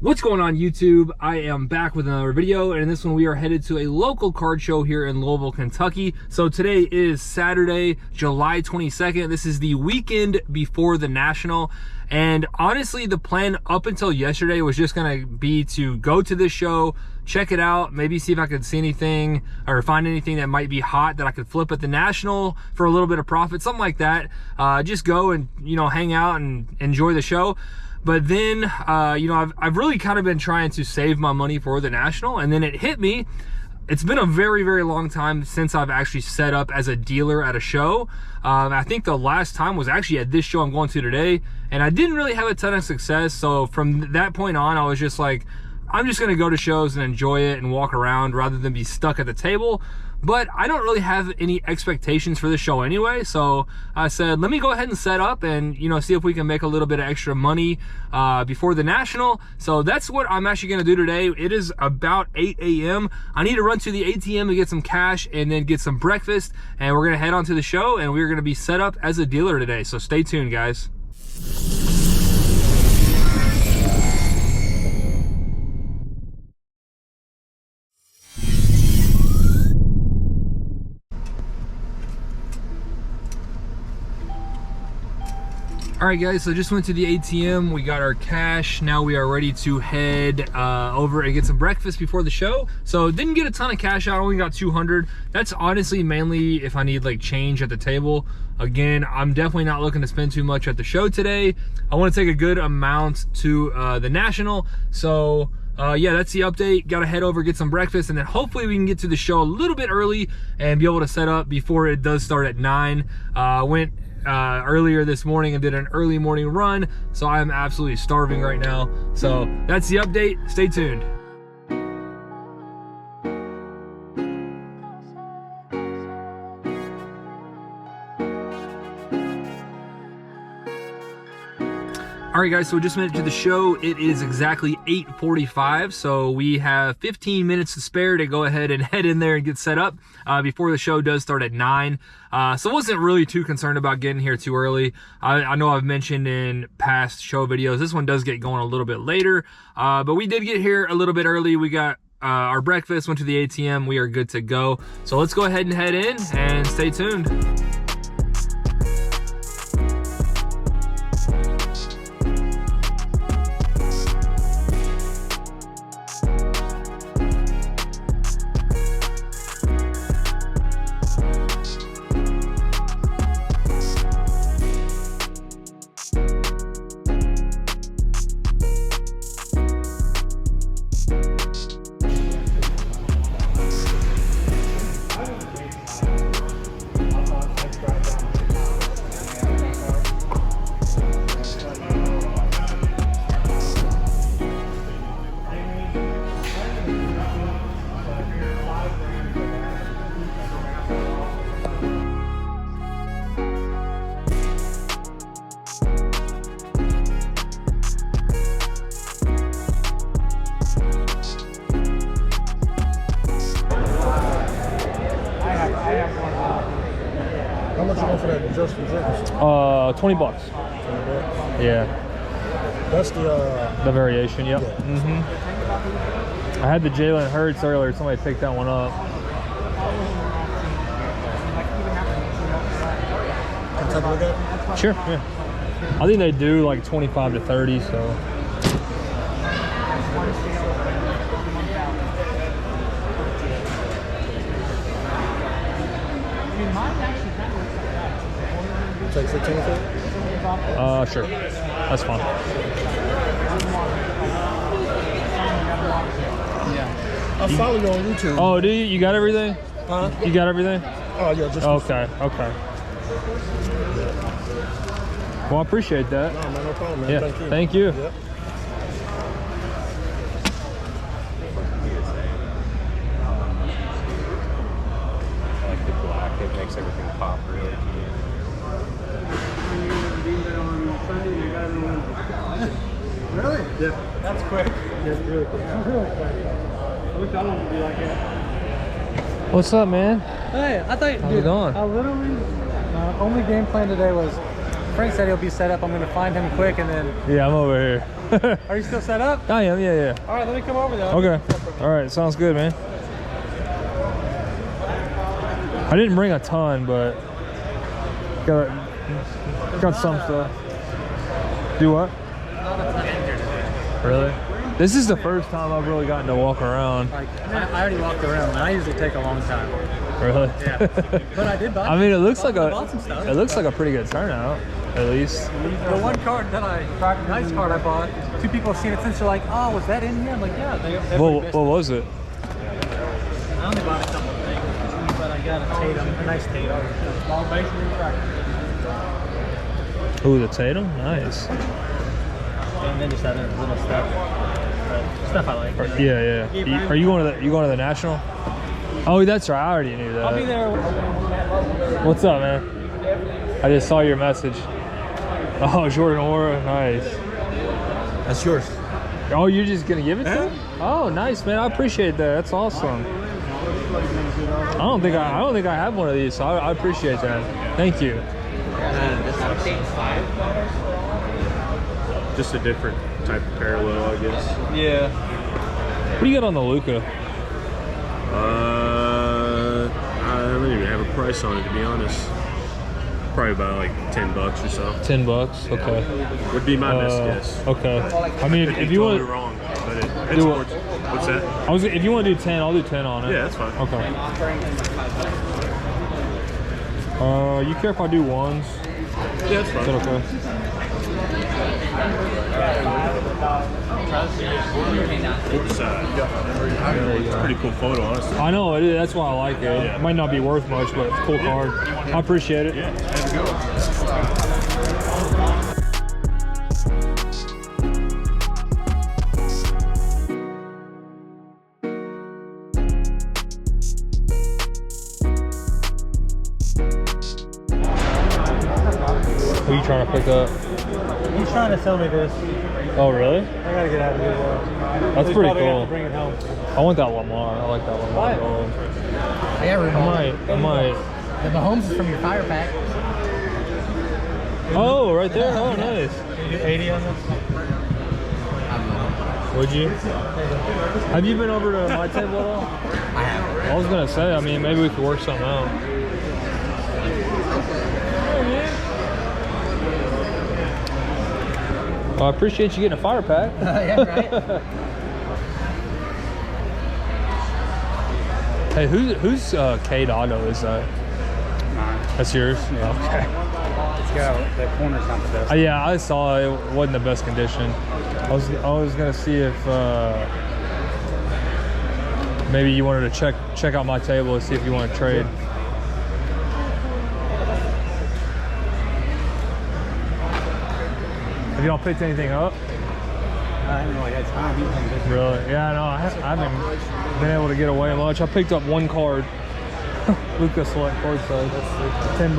What's going on YouTube? I am back with another video, and in this one we are headed to a local card show here in Louisville, Kentucky. So today is Saturday, July 22nd. This is the weekend before the National. And honestly, the plan up until yesterday was just gonna be to go to this show, check it out, maybe see if I could see anything or find anything that might be hot that I could flip at the National for a little bit of profit, something like that. Just go and, you know, hang out and enjoy the show. But then, you know, I've really kind of been trying to save my money for the National, and then it hit me. It's been a very, very long time since I've actually set up as a dealer at a show. I think the last time was actually at this show I'm going to today, and I didn't really have a ton of success. So from that point on, I was just like, I'm just gonna go to shows and enjoy it and walk around rather than be stuck at the table. But I don't really have any expectations for this show anyway, so I said, let me go ahead and set up and, you know, see if we can make a little bit of extra money before the National. So that's what I'm actually gonna do today. It is about 8 a.m. I need to run to the ATM to get some cash and then get some breakfast, and we're gonna head on to the show, and we're gonna be set up as a dealer today. So stay tuned, guys. All right, guys, so just went to the ATM. We got our cash. Now we are ready to head over and get some breakfast before the show. So didn't get a ton of cash out, only got 200. That's honestly mainly if I need like change at the table. Again, I'm definitely not looking to spend too much at the show today. I want to take a good amount to the National. So yeah, that's the update. Got to head over, get some breakfast, and then hopefully we can get to the show a little bit early and be able to set up before it does start at 9. Went earlier this morning and did an early morning run, so I'm absolutely starving right now. So that's the update. Stay tuned. All right, guys, so we just made it to the show. It is exactly 8:45, so we have 15 minutes to spare to go ahead and head in there and get set up before the show does start at 9. So I wasn't really too concerned about getting here too early. I know I've mentioned in past show videos, this one does get going a little bit later, but we did get here a little bit early. We got our breakfast, went to the ATM. We are good to go. So let's go ahead and head in and stay tuned. How much you want for that Justin Jefferson? 20 bucks. 20 bucks? Yeah. That's the variation, yep. Yeah. I had the Jalen Hurts earlier. Somebody picked that one up. Can I take a look at it? Sure, yeah. I think they do like 25 to 30, so. Take 15 for it? Sure. That's fine. I follow you on YouTube. Oh, do you? You got everything? Huh? You got everything? Oh, yeah, just Okay, okay. Well, I appreciate that. No, man, no problem, man. Yeah, Thank you. thank you. Yep. I like the black. It makes everything pop really. Really? Yeah. That's quick. Yeah, really quick. Really quick. I wish I wanted to be like that. What's up, man? Hey, I thought, How's it dude, going? I literally, my only game plan today was Frank said he'll be set up. I'm gonna find him quick and then. Yeah, I'm over here. Are you still set up? I am, yeah. All right, let me come over there. Okay. All right, sounds good, man. I didn't bring a ton, but got some stuff. Do what? Really? This is the first time I've really gotten to walk around. Like, I already walked around, and I usually take a long time. Really? Yeah. But I did buy. I mean, it looks like bought some stuff. it looks like a pretty good turnout, at least. The one card that nice card I bought, 2 people have seen it since. They're like, "Oh, was that in here?" I'm like, "Yeah." What was it? I only bought a couple of things, but I got a Tatum, a nice Tatum, small base and refractor. Ooh, the Tatum, nice. And then just other little stuff. Stuff I like. Yeah. Are you going to the National? Oh, that's right. I already knew that. I'll be there. What's up, man? I just saw your message. Oh, Jordan Aura, nice. That's yours. Oh, you're just gonna give it to him? Oh, nice, man. I appreciate that. That's awesome. I don't think I have one of these, so I appreciate that. Thank you. Just a different type of parallel, I guess. Yeah. What do you got on the Luka? I don't even have a price on it, to be honest. Probably about like $10 or so. $10. Okay. Would be my best guess. Okay. I mean, if you want, wrong, but it's do worth. What's that? If you want to do 10, I'll do 10 on it. Yeah, that's fine. Okay. You care if I do ones? Yeah, that's fine. Is that okay? Pretty cool photo, honestly. I know it is. That's why I like it. Yeah. It might not be worth much, but it's a cool card. I appreciate it. Yeah, have a good one. Who are you trying to pick up? He's trying to sell me this. Oh, really? I gotta get out of here. That's He's pretty probably gonna cool. have to bring it home. I want that Lamar. I like that Lamar. Gold. I got room. I might. The Mahomes is from your fire pack. Oh, right there. Oh, nice. You do 80 on this? Would you? Have you been over to my table at all? I have. I was gonna say. I mean, maybe we could work something out. Well, I appreciate you getting a fire pack. Yeah, right? Hey, who's Cade Auto is that? Mine. That's yours? Yeah. Okay. It's got the corner's not the best. Yeah, I saw it wasn't the best condition. I was gonna see if maybe you wanted to check out my table and see if you want to trade. Have y'all picked anything up? I haven't really had time. Really? Yeah, no, I haven't been able to get away much. I picked up one card. Luka Select card size. $10.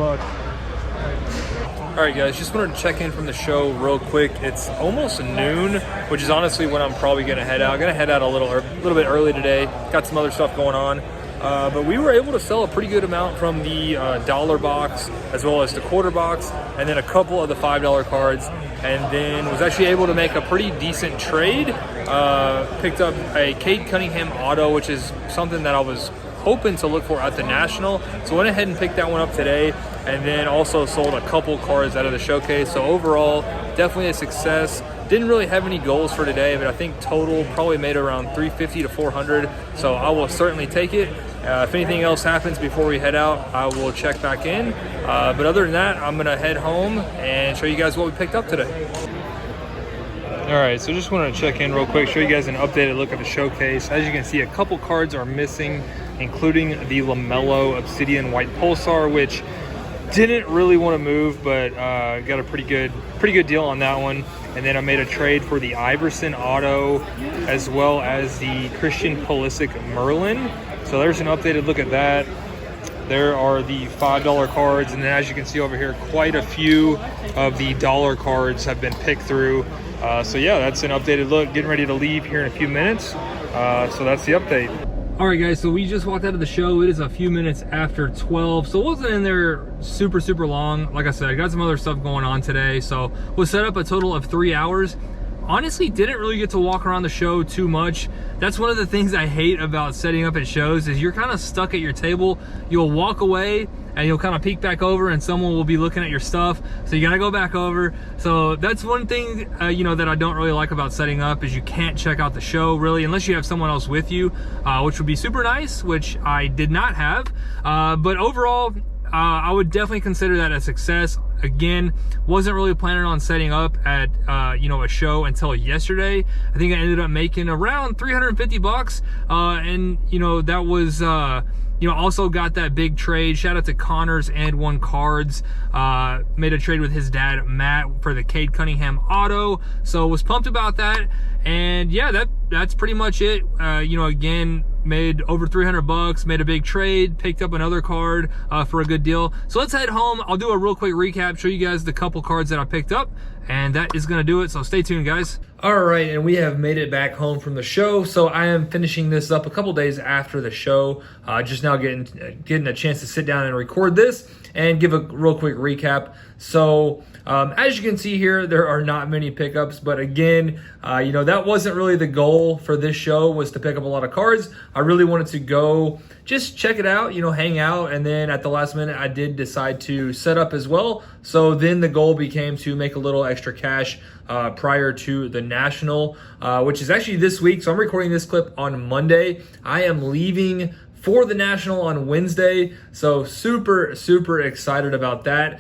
All right, guys, just wanted to check in from the show real quick. It's almost noon, which is honestly when I'm probably gonna head out. I'm gonna head out a little bit early today. Got some other stuff going on. But we were able to sell a pretty good amount from the dollar box as well as the quarter box, and then a couple of the $5 cards, and then was actually able to make a pretty decent trade. Picked up a Cade Cunningham auto, which is something that I was hoping to look for at the National. So went ahead and picked that one up today, and then also sold a couple cards out of the showcase. So overall, definitely a success. Didn't really have any goals for today, but I think total probably made around 350 to 400. So I will certainly take it. If anything else happens before we head out, I will check back in. But other than that, I'm gonna head home and show you guys what we picked up today. All right, so just wanted to check in real quick, show you guys an updated look at the showcase. As you can see, a couple cards are missing, including the LaMelo Obsidian White Pulsar, which didn't really want to move, but got a pretty good deal on that one. And then I made a trade for the Iverson auto as well as the Christian Pulisic Merlin. So there's an updated look at that. There are the $5 cards, and then as you can see over here, quite a few of the dollar cards have been picked through. So yeah, that's an updated look. Getting ready to leave here in a few minutes. So that's the update. All right, guys, so we just walked out of the show. It is a few minutes after 12, so it wasn't in there super long. Like I said, I got some other stuff going on today, so we'll set up a total of 3 hours. Honestly, didn't really get to walk around the show too much. That's one of the things I hate about setting up at shows is you're kind of stuck at your table. You'll walk away and you'll kind of peek back over and someone will be looking at your stuff, so you gotta go back over. So that's one thing you know, that I don't really like about setting up is you can't check out the show really unless you have someone else with you, which would be super nice, which I did not have. But overall, I would definitely consider that a success. Again, wasn't really planning on setting up at you know, a show until yesterday. I think I ended up making around 350 bucks, and you know, that was you know, also got that big trade. Shout out to Connors and One Cards. Made a trade with his dad Matt for the Cade Cunningham auto, so was pumped about that. And yeah, that's pretty much it. You know, again, made over 300 bucks, made a big trade, picked up another card for a good deal. So let's head home. I'll do a real quick recap, show you guys the couple cards that I picked up, and that is gonna do it, so stay tuned, guys. All right, and we have made it back home from the show. So I am finishing this up a couple days after the show. Just now getting a chance to sit down and record this and give a real quick recap. So as you can see here, there are not many pickups, but again, you know, that wasn't really the goal for this show, was to pick up a lot of cards. I really wanted to go just check it out, you know, hang out, and then at the last minute I did decide to set up as well. So then the goal became to make a little extra cash prior to the National, which is actually this week. So I'm recording this clip on Monday. I am leaving for the National on Wednesday, so super excited about that.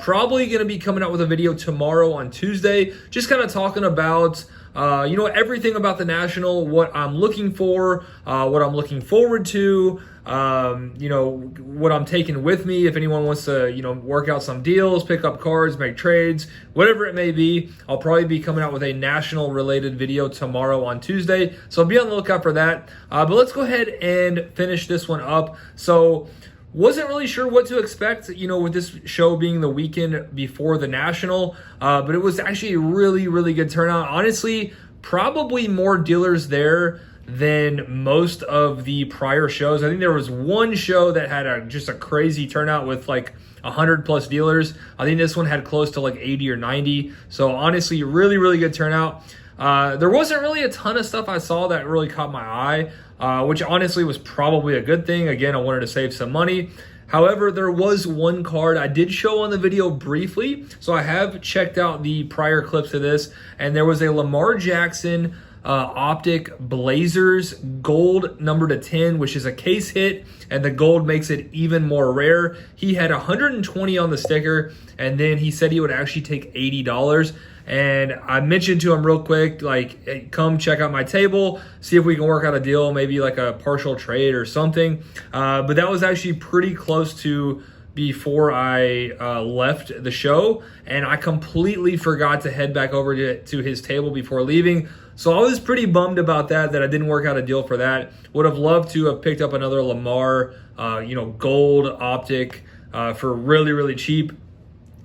Probably gonna be coming out with a video tomorrow on Tuesday, just kind of talking about you know, everything about the National, what I'm looking for, what I'm looking forward to, you know, what I'm taking with me if anyone wants to, you know, work out some deals, pick up cards, make trades, whatever it may be. I'll probably be coming out with a National related video tomorrow on Tuesday, so be on the lookout for that. But let's go ahead and finish this one up. So wasn't really sure what to expect, you know, with this show being the weekend before the National, but it was actually a really good turnout. Honestly, probably more dealers there than most of the prior shows. I think there was one show that had just a crazy turnout with like 100 plus dealers. I think this one had close to like 80 or 90. So honestly, really good turnout. There wasn't really a ton of stuff I saw that really caught my eye, which honestly was probably a good thing. Again, I wanted to save some money. However, there was one card I did show on the video briefly, so I have checked out the prior clips of this, and there was a Lamar Jackson Optic Blazers gold number to 10, which is a case hit, and the gold makes it even more rare. He had 120 on the sticker, and then he said he would actually take $80. And I mentioned to him real quick, like, hey, come check out my table, see if we can work out a deal, maybe like a partial trade or something. But that was actually pretty close to before I left the show, and I completely forgot to head back over to his table before leaving. So I was pretty bummed about that I didn't work out a deal for that. Would have loved to have picked up another Lamar, you know, gold optic for really cheap,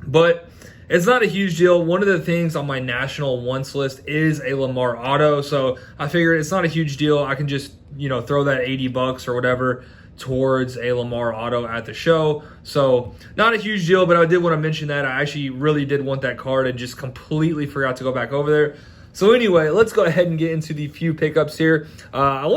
but it's not a huge deal. One of the things on my National wants list is a Lamar auto, so I figured it's not a huge deal. I can just, you know, throw that 80 bucks or whatever towards a Lamar auto at the show. So not a huge deal, but I did want to mention that I actually really did want that card and just completely forgot to go back over there. So anyway, let's go ahead and get into the few pickups here. I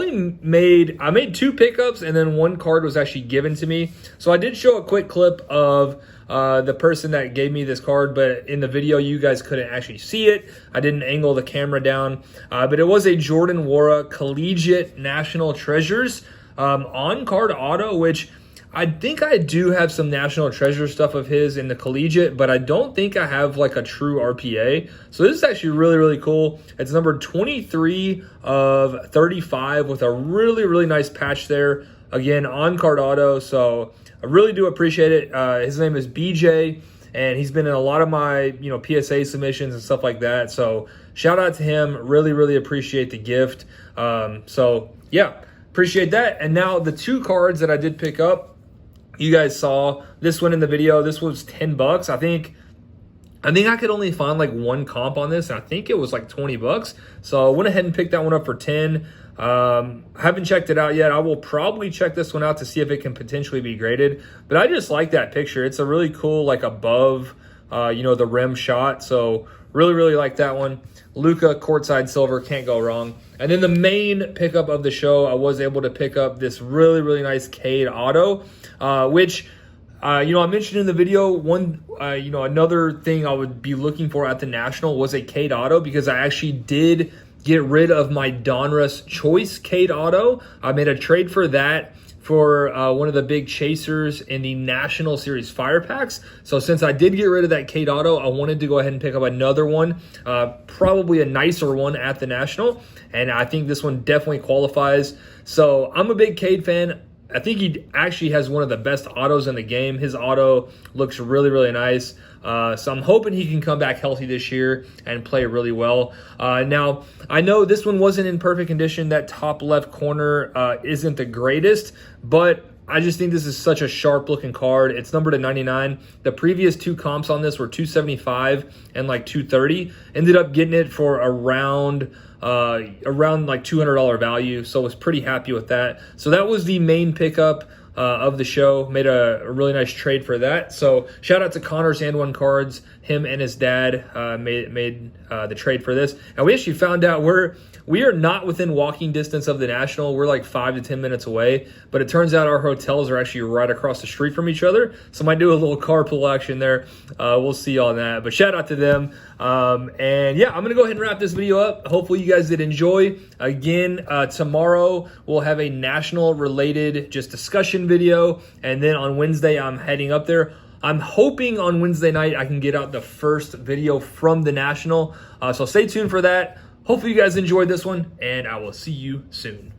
made 2 pickups, and then one card was actually given to me. So I did show a quick clip of the person that gave me this card, but in the video you guys couldn't actually see it. I didn't angle the camera down, but it was a Jordan Nwora Collegiate National Treasures on card auto, which I think I do have some National Treasure stuff of his in the Collegiate, but I don't think I have like a true RPA. So this is actually really cool. It's number 23 of 35 with a really nice patch there. Again, on card auto, so I really do appreciate it. His name is BJ, and he's been in a lot of my, you know, PSA submissions and stuff like that. So shout out to him. Really appreciate the gift. So yeah, appreciate that. And now the 2 cards that I did pick up, you guys saw this one in the video. This was 10 bucks. I think I think I could only find like one comp on this, and I think it was like 20 bucks. So I went ahead and picked that one up for 10. Haven't checked it out yet. I will probably check this one out to see if it can potentially be graded. But I just like that picture. It's a really cool, like above, the rim shot. So really, really like that one. Luka courtside silver, can't go wrong. And then the main pickup of the show, I was able to pick up this really, really nice Cade auto, which, I mentioned in the video, another thing I would be looking for at the National was a Cade auto, because I actually did get rid of my Donruss Choice Cade auto. I made a trade for that for one of the big chasers in the National Series Fire Packs. So since I did get rid of that Cade auto, I wanted to go ahead and pick up another one, probably a nicer one at the National. And I think this one definitely qualifies. So I'm a big Cade fan. I think he actually has one of the best autos in the game. His auto looks really, really nice. So I'm hoping he can come back healthy this year and play really well. Now, I know this one wasn't in perfect condition. That top left corner isn't the greatest, but I just think this is such a sharp looking card. It's numbered to 99. The previous two comps on this were 275 and like 230. Ended up getting it for around like $200 value. So I was pretty happy with that. So that was the main pickup of the show. Made a really nice trade for that. So shout out to Connor's and One Cards. Him and his dad made the trade for this. And we actually found out we are not within walking distance of the National. We're like 5 to 10 minutes away. But it turns out our hotels are actually right across the street from each other. So I might do a little carpool action there. We'll see on that. But shout out to them. And yeah, I'm going to go ahead and wrap this video up. Hopefully you guys did enjoy. Again, tomorrow we'll have a National related just discussion video. And then on Wednesday, I'm heading up there. I'm hoping on Wednesday night I can get out the first video from the National. So stay tuned for that. Hopefully you guys enjoyed this one, and I will see you soon.